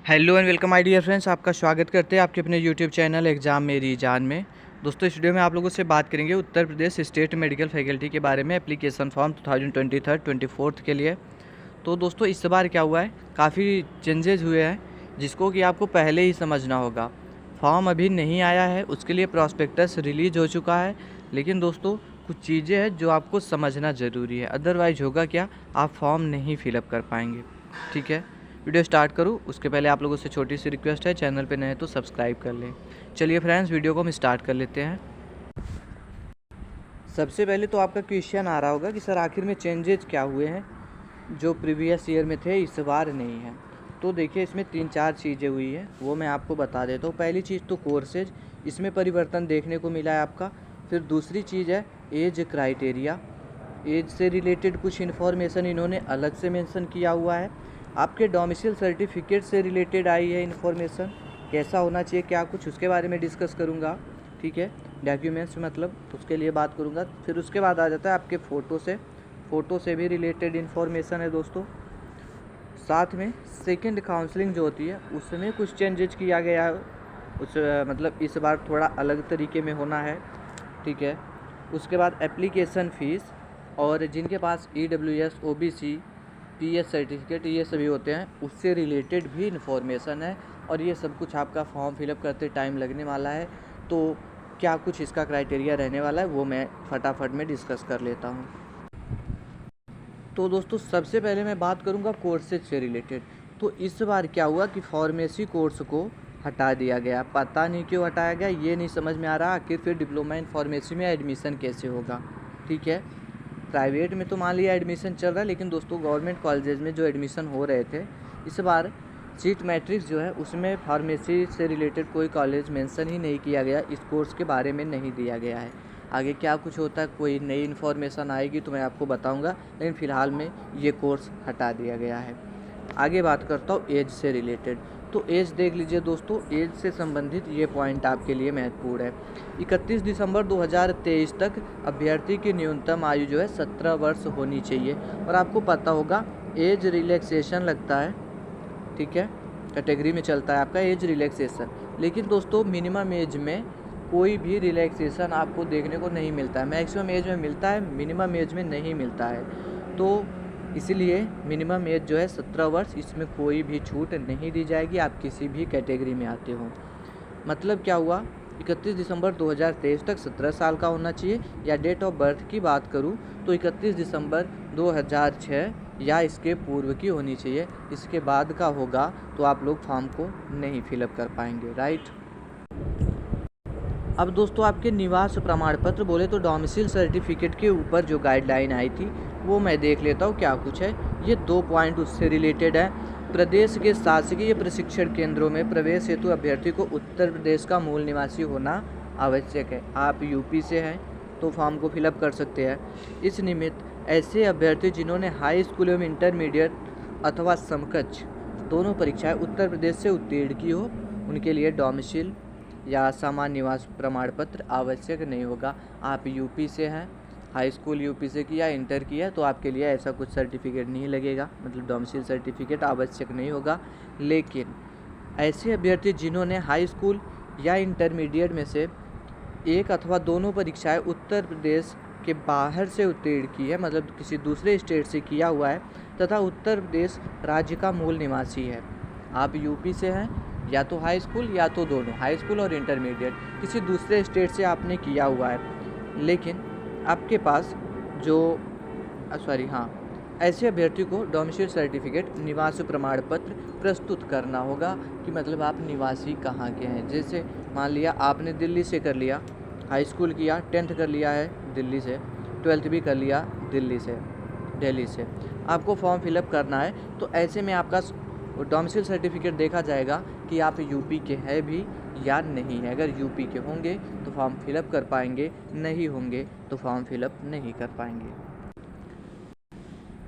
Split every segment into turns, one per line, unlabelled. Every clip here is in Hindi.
Hello and welcome my dear friends, आपका स्वागत करते हैं आपके अपने यूट्यूब चैनल एग्ज़ाम मेरी जान में। दोस्तों, इस वीडियो में आप लोगों से बात करेंगे Uttar Pradesh state medical faculty के बारे में एप्लीकेशन फॉर्म 2023-24 के लिए। तो दोस्तों, इस बार क्या हुआ है, काफ़ी चेंजेस हुए हैं जिसको कि आपको पहले ही समझना होगा। फॉर्म अभी नहीं आया है, उसके लिए प्रॉस्पेक्टस रिलीज हो चुका है, लेकिन दोस्तों कुछ चीज़ें हैं जो आपको समझना ज़रूरी है, अदरवाइज होगा क्या, आप फॉर्म नहीं फिलअप कर पाएंगे। ठीक है, वीडियो स्टार्ट करूँ उसके पहले आप लोगों से छोटी सी रिक्वेस्ट है, चैनल पे नए हैं तो सब्सक्राइब कर लें। चलिए फ्रेंड्स, वीडियो को हम स्टार्ट कर लेते हैं। सबसे पहले तो आपका क्वेश्चन आ रहा होगा कि सर आखिर में चेंजेज क्या हुए हैं जो प्रीवियस ईयर में थे इस बार नहीं है। तो देखिए, इसमें 3-4 चीज़ें हुई है, वो मैं आपको बता देता हूँ। पहली चीज़ तो कोर्सेज, इसमें परिवर्तन देखने को मिला है आपका। फिर दूसरी चीज़ है एज क्राइटेरिया, एज से रिलेटेड कुछ इन्फॉर्मेशन इन्होंने अलग से मेंशन किया हुआ है। आपके डोमिसाइल सर्टिफिकेट से रिलेटेड आई है इन्फॉर्मेशन, कैसा होना चाहिए क्या कुछ, उसके बारे में डिस्कस करूँगा। ठीक है, डॉक्यूमेंट्स मतलब उसके लिए बात करूँगा। फिर उसके बाद आ जाता है आपके फ़ोटो से भी रिलेटेड इन्फॉर्मेशन है दोस्तों। साथ में सेकंड काउंसलिंग जो होती है उसमें कुछ चेंजेज किया गया है, उस मतलब इस बार थोड़ा अलग तरीके में होना है। ठीक है, उसके बाद एप्लीकेशन फ़ीस, और जिनके पास EWS, OBC, PS सर्टिफिकेट ये सभी होते हैं, उससे रिलेटेड भी इन्फॉर्मेशन है। और ये सब कुछ आपका फॉर्म फिलअप करते टाइम लगने वाला है, तो क्या कुछ इसका क्राइटेरिया रहने वाला है वो मैं फटाफट में डिस्कस कर लेता हूँ। तो दोस्तों, सबसे पहले मैं बात करूँगा कोर्सेज से रिलेटेड। तो इस बार क्या हुआ कि फार्मेसी कोर्स को हटा दिया गया। पता नहीं क्यों हटाया गया, ये नहीं समझ में आ रहा। आखिर फिर डिप्लोमा इन फार्मेसी में एडमिशन कैसे होगा। ठीक है, प्राइवेट में तो मान लिया एडमिशन चल रहा है, लेकिन दोस्तों गवर्नमेंट कॉलेजेस में जो एडमिशन हो रहे थे इस बार सीट मैट्रिक्स जो है उसमें फार्मेसी से रिलेटेड कोई कॉलेज मेंशन ही नहीं किया गया, इस कोर्स के बारे में नहीं दिया गया है। आगे क्या कुछ होता है, कोई नई इन्फॉर्मेशन आएगी तो मैं आपको बताऊंगा, लेकिन फ़िलहाल में ये कोर्स हटा दिया गया है। आगे बात करता हूँ एज से रिलेटेड। तो एज देख लीजिए दोस्तों, एज से संबंधित ये पॉइंट आपके लिए महत्वपूर्ण है। 31 दिसंबर 2023 तक अभ्यर्थी की न्यूनतम आयु जो है 17 वर्ष होनी चाहिए। और आपको पता होगा एज रिलैक्सेशन लगता है, ठीक है, कैटेगरी में चलता है आपका एज रिलैक्सेशन। लेकिन दोस्तों मिनिमम एज में कोई भी रिलैक्सेशन आपको देखने को नहीं मिलता है। मैक्सिमम एज में मिलता है, मिनिमम एज में नहीं मिलता है। तो इसलिए मिनिमम एज जो है 17 वर्ष, इसमें कोई भी छूट नहीं दी जाएगी, आप किसी भी कैटेगरी में आते हो। मतलब क्या हुआ, 31 दिसंबर 2023 तक 17 साल का होना चाहिए। या डेट ऑफ बर्थ की बात करूँ तो 31 दिसंबर 2006 या इसके पूर्व की होनी चाहिए। इसके बाद का होगा तो आप लोग फॉर्म को नहीं फिलअप कर पाएंगे, राइट। अब दोस्तों, आपके निवास प्रमाण पत्र बोले तो डोमिसाइल सर्टिफिकेट के ऊपर जो गाइडलाइन आई थी वो मैं देख लेता हूँ क्या कुछ है। ये 2 पॉइंट उससे रिलेटेड है। प्रदेश के शासकीय प्रशिक्षण केंद्रों में प्रवेश हेतु अभ्यर्थी को उत्तर प्रदेश का मूल निवासी होना आवश्यक है। आप यूपी से हैं तो फॉर्म को फिलअप कर सकते हैं। इस निमित्त ऐसे अभ्यर्थी जिन्होंने हाई स्कूल एवं इंटरमीडिएट अथवा समकक्ष दोनों परीक्षाएं उत्तर प्रदेश से उत्तीर्ण की हो, उनके लिए डोमिसाइल या सामान्य निवास प्रमाण पत्र आवश्यक नहीं होगा। आप यूपी से हैं, हाई स्कूल यूपी से किया, इंटर किया, तो आपके लिए ऐसा कुछ सर्टिफिकेट नहीं लगेगा, मतलब डोमिसाइल सर्टिफिकेट आवश्यक नहीं होगा। लेकिन ऐसे अभ्यर्थी जिन्होंने हाई स्कूल या इंटरमीडिएट में से एक अथवा दोनों परीक्षाएं उत्तर प्रदेश के बाहर से उत्तीर्ण की है, मतलब किसी दूसरे स्टेट से किया हुआ है, तथा उत्तर प्रदेश राज्य का मूल निवासी है। आप यूपी से हैं, या तो हाई स्कूल या तो दोनों, हाई स्कूल और इंटरमीडिएट किसी दूसरे स्टेट से आपने किया हुआ है, लेकिन आपके पास जो ऐसे अभ्यर्थी को डोमिसाइल सर्टिफिकेट, निवास प्रमाण पत्र प्रस्तुत करना होगा कि मतलब आप निवासी कहाँ के हैं। जैसे मान लिया आपने दिल्ली से कर लिया, हाई स्कूल किया, 10th कर लिया है दिल्ली से, 12th भी कर लिया दिल्ली से, आपको फॉर्म फिलअप करना है, तो ऐसे में आपका डोमिसाइल सर्टिफिकेट देखा जाएगा कि आप यूपी के हैं भी या नहीं है। अगर यूपी के होंगे तो फॉर्म फिलअप कर पाएंगे, नहीं होंगे तो फॉर्म फिलअप नहीं कर पाएंगे।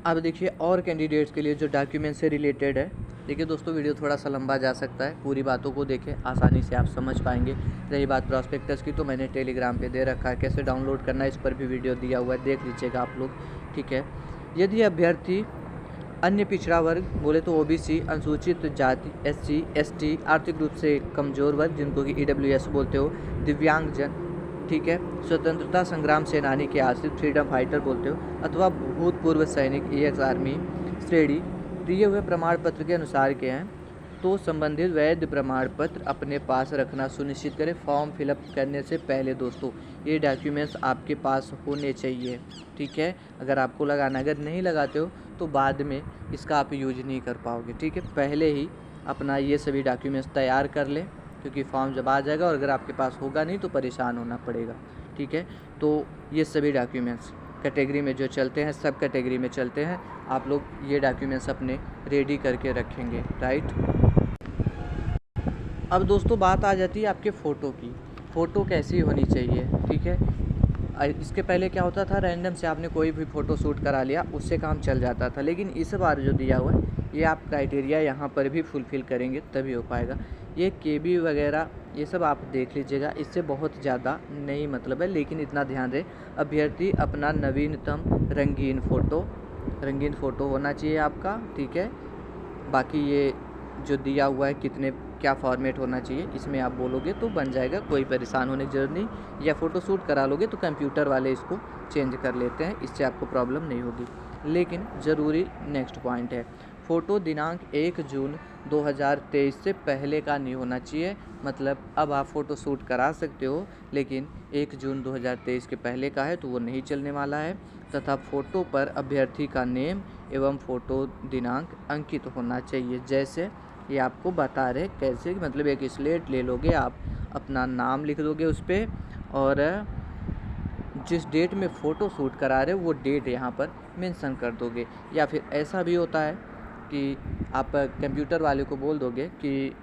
अब देखिए, और कैंडिडेट्स के लिए जो डॉक्यूमेंट से रिलेटेड है, देखिए दोस्तों वीडियो थोड़ा सा लंबा जा सकता है, पूरी बातों को देखें, आसानी से आप समझ पाएंगे। रही बात प्रॉस्पेक्टस की, तो मैंने टेलीग्राम पे दे रखा है, कैसे डाउनलोड करना है इस पर भी वीडियो दिया हुआ है, देख लीजिएगा आप लोग। ठीक है, यदि अभ्यर्थी अन्य पिछड़ा वर्ग बोले तो ओबीसी, अनुसूचित जाति, एससी, एसटी, आर्थिक रूप से कमज़ोर वर्ग जिनको कि ईडब्ल्यूएस बोलते हो, दिव्यांगजन, ठीक है, स्वतंत्रता संग्राम सेनानी के आश्रित, फ्रीडम फाइटर बोलते हो, अथवा भूतपूर्व सैनिक, एक्स आर्मी श्रेणी दिए हुए प्रमाण पत्र के अनुसार के हैं तो संबंधित वैध प्रमाण पत्र अपने पास रखना सुनिश्चित करें। फॉर्म फिलअप करने से पहले दोस्तों ये डॉक्यूमेंट्स आपके पास होने चाहिए, ठीक है। अगर आपको लगाना, अगर नहीं लगाते हो तो बाद में इसका आप यूज नहीं कर पाओगे, ठीक है। पहले ही अपना ये सभी डॉक्यूमेंट्स तैयार कर लें क्योंकि फॉर्म जब आ जाएगा और अगर आपके पास होगा नहीं तो परेशान होना पड़ेगा, ठीक है। तो ये सभी डॉक्यूमेंट्स कैटेगरी में जो चलते हैं, सब कैटेगरी में चलते हैं, आप लोग ये डॉक्यूमेंट्स अपने रेडी करके रखेंगे, राइट। अब दोस्तों बात आ जाती है आपके फ़ोटो की। फ़ोटो कैसी होनी चाहिए, ठीक है। इसके पहले क्या होता था, रैंडम से आपने कोई भी फ़ोटो शूट करा लिया, उससे काम चल जाता था। लेकिन इस बार जो दिया हुआ है ये आप क्राइटेरिया यहाँ पर भी फुलफ़िल करेंगे तभी हो पाएगा। ये केबी वगैरह ये सब आप देख लीजिएगा, इससे बहुत ज़्यादा नहीं मतलब है। लेकिन इतना ध्यान दें, अभ्यर्थी अपना नवीनतम रंगीन फ़ोटो होना चाहिए आपका, ठीक है। बाकी ये जो दिया हुआ है कितने क्या फॉर्मेट होना चाहिए इसमें आप बोलोगे तो बन जाएगा, कोई परेशान होने की ज़रूरत नहीं। या फ़ोटो शूट करा लोगे तो कंप्यूटर वाले इसको चेंज कर लेते हैं, इससे आपको प्रॉब्लम नहीं होगी। लेकिन ज़रूरी नेक्स्ट पॉइंट है, फ़ोटो दिनांक 1 जून 2023 से पहले का नहीं होना चाहिए। मतलब अब आप फ़ोटो शूट करा सकते हो लेकिन 1 जून 2023 के पहले का है तो वो नहीं चलने वाला है। तथा फ़ोटो पर अभ्यर्थी का नेम एवं फ़ोटो दिनांक अंकित होना चाहिए। जैसे ये आपको बता रहे कैसे, मतलब एक स्लेट ले लोगे आप, अपना नाम लिख दोगे उस पर और जिस डेट में फ़ोटो शूट करा रहे हो वो डेट यहाँ पर मेंशन कर दोगे। या फिर ऐसा भी होता है कि आप कंप्यूटर वाले को बोल दोगे कि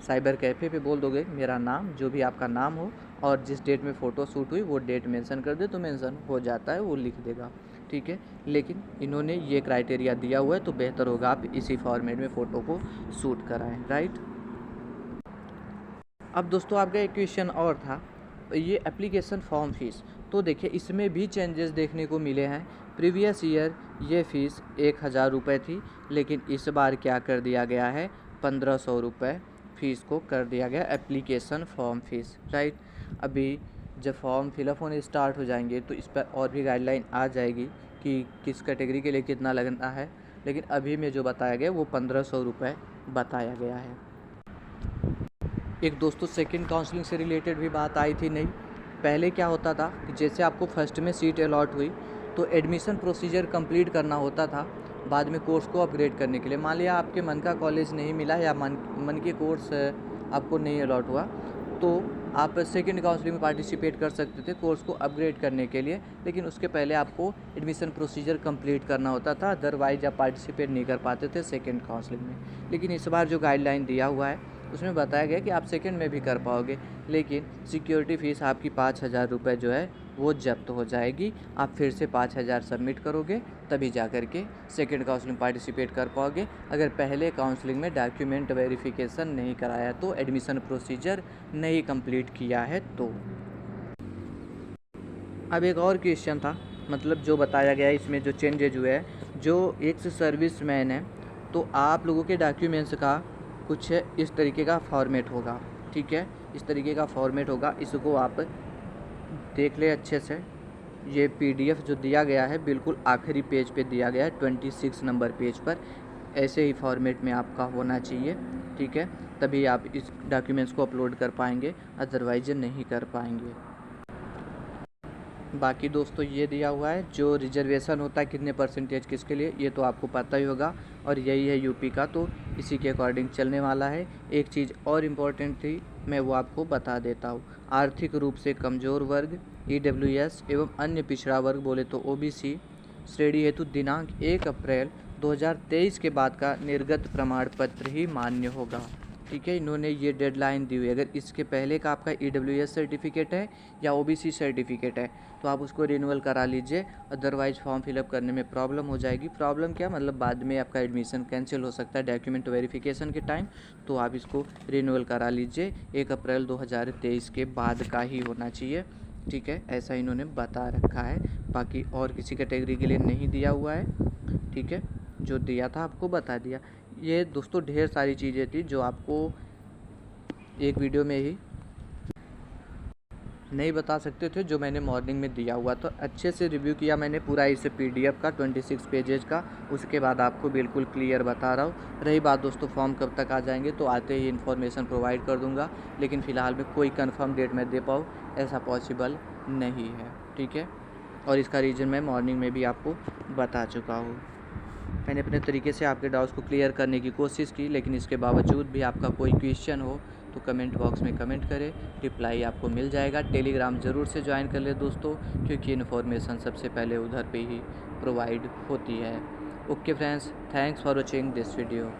साइबर कैफ़े पे बोल दोगे मेरा नाम, जो भी आपका नाम हो और जिस डेट में फ़ोटो शूट हुई वो डेट मेंशन कर दे तो मेंशन हो जाता है, वो लिख देगा, ठीक है। लेकिन इन्होंने ये क्राइटेरिया दिया हुआ है तो बेहतर होगा आप इसी फॉर्मेट में फ़ोटो को शूट कराएं, राइट। अब दोस्तों आपका एक क्वेश्चन और था, ये एप्लीकेशन फॉर्म फ़ीस। तो देखिए इसमें भी चेंजेस देखने को मिले हैं। प्रीवियस ईयर ये फ़ीस 1000 रुपये थी, लेकिन इस बार क्या कर दिया गया है, 1500 रुपये फ़ीस को कर दिया गया एप्लीकेशन फॉर्म फ़ीस, राइट। अभी जब फॉर्म फिलअप होने स्टार्ट हो जाएंगे तो इस पर और भी गाइडलाइन आ जाएगी कि किस कैटेगरी के लिए कितना लगना है। लेकिन अभी में जो बताया गया वो 1500 रुपये बताया गया है। एक दोस्तों सेकंड काउंसलिंग से रिलेटेड भी बात आई थी। नहीं, पहले क्या होता था कि जैसे आपको फर्स्ट में सीट अलॉट हुई तो एडमिशन प्रोसीजर कंप्लीट करना होता था बाद में कोर्स को अपग्रेड करने के लिए। मान लिया आपके मन का कॉलेज नहीं मिला या मन के कोर्स आपको नहीं अलॉट हुआ तो आप सेकंड काउंसलिंग में पार्टिसिपेट कर सकते थे कोर्स को अपग्रेड करने के लिए। लेकिन उसके पहले आपको एडमिशन प्रोसीजर कंप्लीट करना होता था, अदरवाइज आप पार्टिसिपेट नहीं कर पाते थे सेकंड काउंसलिंग में। लेकिन इस बार जो गाइडलाइन दिया हुआ है उसमें बताया गया कि आप सेकंड में भी कर पाओगे, लेकिन सिक्योरिटी फ़ीस आपकी 5000 रुपये जो है वो जब्त हो जाएगी। आप फिर से 5000 सबमिट करोगे तभी जा कर के सेकेंड काउंसलिंग पार्टिसिपेट कर पाओगे। अगर पहले काउंसलिंग में डॉक्यूमेंट वेरिफिकेशन नहीं कराया तो, एडमिशन प्रोसीजर नहीं कंप्लीट किया है तो। अब एक और क्वेश्चन था, मतलब जो बताया गया है इसमें जो चेंजेज हुए हैं, जो एक्स सर्विस मैन है तो आप लोगों के डॉक्यूमेंट्स का कुछ इस तरीके का फॉर्मेट होगा, ठीक है। इस तरीके का फॉर्मेट होगा, इसको आप देख ले अच्छे से। ये पीडीएफ जो दिया गया है बिल्कुल आखिरी पेज पे दिया गया है, 26 नंबर पेज पर। ऐसे ही फॉर्मेट में आपका होना चाहिए, ठीक है, तभी आप इस डॉक्यूमेंट्स को अपलोड कर पाएंगे, अदरवाइज नहीं कर पाएंगे। बाकी दोस्तों ये दिया हुआ है जो रिजर्वेशन होता है कितने परसेंटेज किसके लिए, ये तो आपको पता ही होगा और यही है यूपी का, तो इसी के अकॉर्डिंग चलने वाला है। एक चीज़ और इम्पॉर्टेंट थी, मैं वो आपको बता देता हूँ। आर्थिक रूप से कमज़ोर वर्ग, ईडब्ल्यूएस एवं अन्य पिछड़ा वर्ग बोले तो ओबीसी श्रेणी हेतु दिनांक 1 अप्रैल 2023 के बाद का निर्गत प्रमाण पत्र ही मान्य होगा, ठीक है। इन्होंने ये डेडलाइन दी हुई है। अगर इसके पहले का आपका ईडब्ल्यूएस सर्टिफिकेट है या ओबीसी सर्टिफिकेट है तो आप उसको रिन्यूअल करा लीजिए, अदरवाइज फॉर्म फिलअप करने में प्रॉब्लम हो जाएगी। प्रॉब्लम क्या, मतलब बाद में आपका एडमिशन कैंसिल हो सकता है डॉक्यूमेंट वेरिफिकेशन के टाइम, तो आप इसको रिन्यूअल करा लीजिए। 1 अप्रैल 2023 के बाद का ही होना चाहिए, ठीक है, ऐसा इन्होंने बता रखा है। बाकी और किसी कैटेगरी के लिए नहीं दिया हुआ है, ठीक है। जो दिया था आपको बता दिया। ये दोस्तों ढेर सारी चीज़ें थी जो आपको एक वीडियो में ही नहीं बता सकते थे, जो मैंने मॉर्निंग में दिया हुआ। तो अच्छे से रिव्यू किया मैंने पूरा इस PDF का 26 पेजेज का, उसके बाद आपको बिल्कुल क्लियर बता रहा हूँ। रही बात दोस्तों फॉर्म कब तक आ जाएंगे, तो आते ही इन्फॉर्मेशन प्रोवाइड कर दूंगा, लेकिन फ़िलहाल में कोई कंफर्म डेट मैं दे पाऊँ ऐसा पॉसिबल नहीं है, ठीक है। और इसका रीज़न मैं मॉर्निंग में भी आपको बता चुका हूँ। मैंने अपने तरीके से आपके डाउट्स को क्लियर करने की कोशिश की, लेकिन इसके बावजूद भी आपका कोई क्वेश्चन हो तो कमेंट बॉक्स में कमेंट करें, रिप्लाई आपको मिल जाएगा। टेलीग्राम ज़रूर से ज्वाइन कर ले दोस्तों, क्योंकि इन्फॉर्मेशन सबसे पहले उधर पे ही प्रोवाइड होती है। Okay friends, thanks for watching this video.